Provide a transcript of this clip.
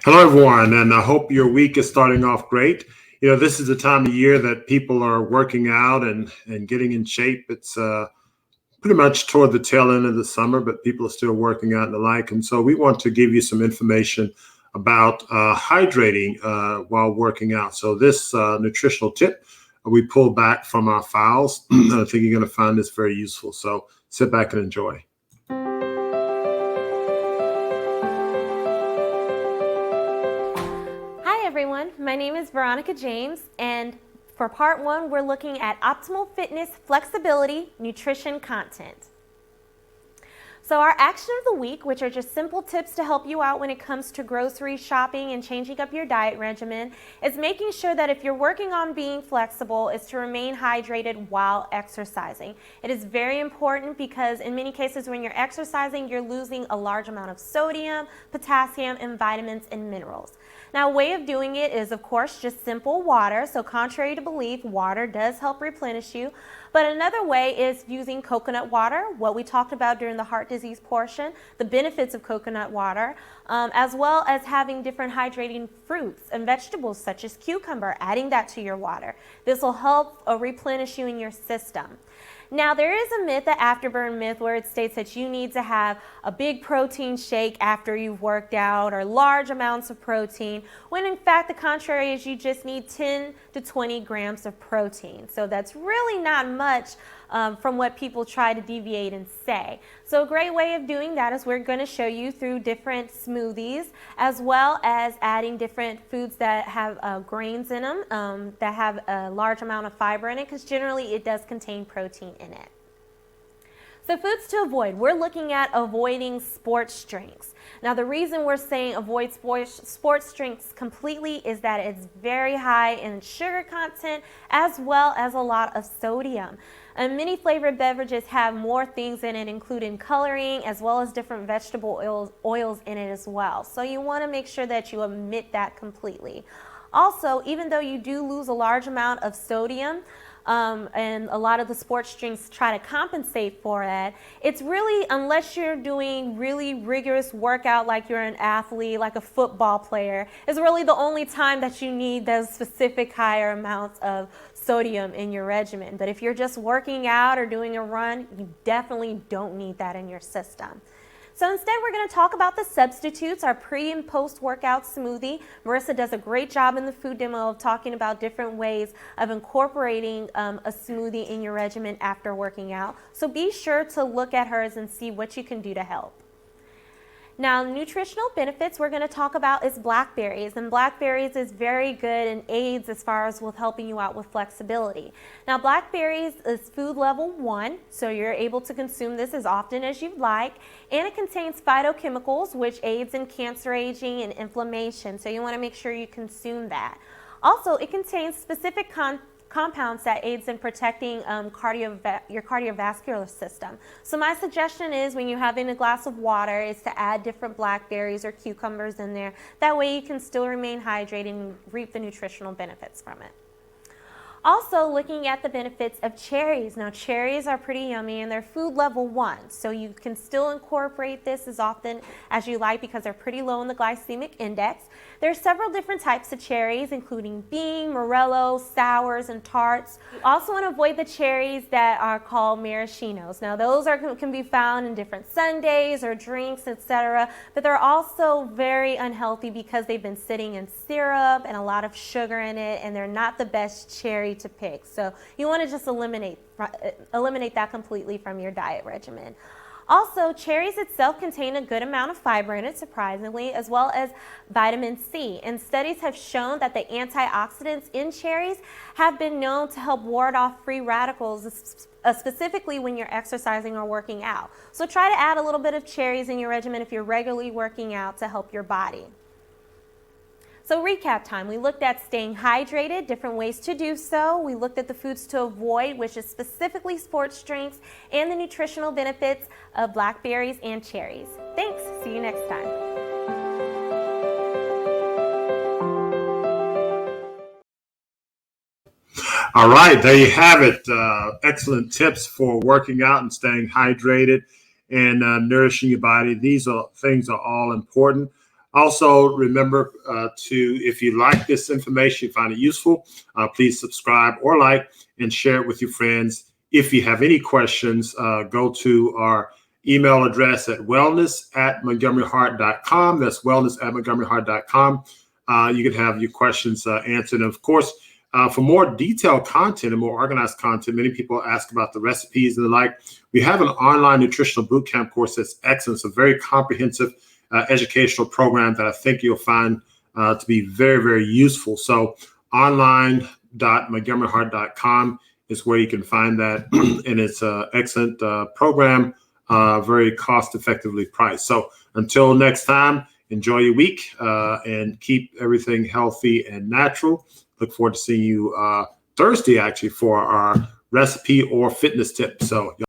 Hello, everyone, and I hope your week is starting off great. This is the time of year that people are working out and getting in shape. It's pretty much toward the tail end of the summer, but people are still working out and the like. And so we want to give you some information about hydrating while working out. So this nutritional tip we pulled back from our files. I think you're going to find this very useful. So sit back and enjoy. Hi everyone, my name is Veronica James, and for part one, we're looking at optimal fitness, flexibility, nutrition content. So our action of the week, which are just simple tips to help you out when it comes to grocery shopping and changing up your diet regimen, is making sure that if you're working on being flexible, is to remain hydrated while exercising. It is very important because in many cases when you're exercising, you're losing a large amount of sodium, potassium, and vitamins and minerals. Now, a way of doing it is, of course, just simple water. So contrary to belief, water does help replenish you. But another way is using coconut water, what we talked about during the heart disease portion, the benefits of coconut water, as well as having different hydrating fruits and vegetables such as cucumber, adding that to your water. This will help replenish you in your system. Now, there is a myth, the afterburn myth, where it states that you need to have a big protein shake after you've worked out or large amounts of protein, when in fact the contrary is you just need 10 to 20 grams of protein. So that's really not much from what people try to deviate and say. So a great way of doing that is we're going to show you through different smoothies, as well as adding different foods that have grains in them, that have a large amount of fiber in it, because generally it does contain protein in it. So foods to avoid, we're looking at avoiding sports drinks. Now the reason we're saying avoid sports drinks completely is that it's very high in sugar content as well as a lot of sodium. And many flavored beverages have more things in it, including coloring as well as different vegetable oils in it as well. So you want to make sure that you omit that completely. Also, even though you do lose a large amount of sodium, and a lot of the sports drinks try to compensate for that, it's really, unless you're doing really rigorous workout like you're an athlete, like a football player, is really the only time that you need those specific higher amounts of sodium in your regimen. But if you're just working out or doing a run, you definitely don't need that in your system. So instead, we're going to talk about the substitutes, our pre and post workout smoothie. Marissa does a great job in the food demo of talking about different ways of incorporating a smoothie in your regimen after working out. So be sure to look at hers and see what you can do to help. Now, nutritional benefits we're going to talk about is blackberries, and blackberries is very good and aids as far as with helping you out with flexibility. Now, blackberries is food level 1, so you're able to consume this as often as you'd like, and it contains phytochemicals, which aids in cancer aging and inflammation, so you want to make sure you consume that. Also, it contains specific compounds that aids in protecting your cardiovascular system. So my suggestion is when you're having a glass of water is to add different blackberries or cucumbers in there. That way you can still remain hydrated and reap the nutritional benefits from it. Also, looking at the benefits of cherries. Now, cherries are pretty yummy and they're food level 1, so you can still incorporate this as often as you like because they're pretty low in the glycemic index. There are several different types of cherries, including bean, morello, sours, and tarts. You also want to avoid the cherries that are called maraschinos. Now, those can be found in different sundaes or drinks, etc., but they're also very unhealthy because they've been sitting in syrup and a lot of sugar in it, and they're not the best cherry to pick. So you want to just eliminate that completely from your diet regimen. Also, cherries itself contain a good amount of fiber in it, surprisingly, as well as vitamin C. And studies have shown that the antioxidants in cherries have been known to help ward off free radicals, specifically when you're exercising or working out. So try to add a little bit of cherries in your regimen if you're regularly working out to help your body. So recap time, we looked at staying hydrated, different ways to do so. We looked at the foods to avoid, which is specifically sports drinks, and the nutritional benefits of blackberries and cherries. Thanks, see you next time. All right, there you have it. Excellent tips for working out and staying hydrated and nourishing your body. These things are all important. Also, remember if you like this information, you find it useful, please subscribe or like and share it with your friends. If you have any questions, go to our email address at wellness@montgomeryheart.com. That's wellness@montgomeryheart.com. You can have your questions answered. And of course, for more detailed content and more organized content, many people ask about the recipes and the like. We have an online nutritional bootcamp course that's excellent. It's a very comprehensive educational program that I think you'll find to be very, very useful. So online.montgomeryheart.com is where you can find that. And it's an excellent program, very cost effectively priced. So until next time, enjoy your week and keep everything healthy and natural. Look forward to seeing you Thursday, actually, for our recipe or fitness tips. So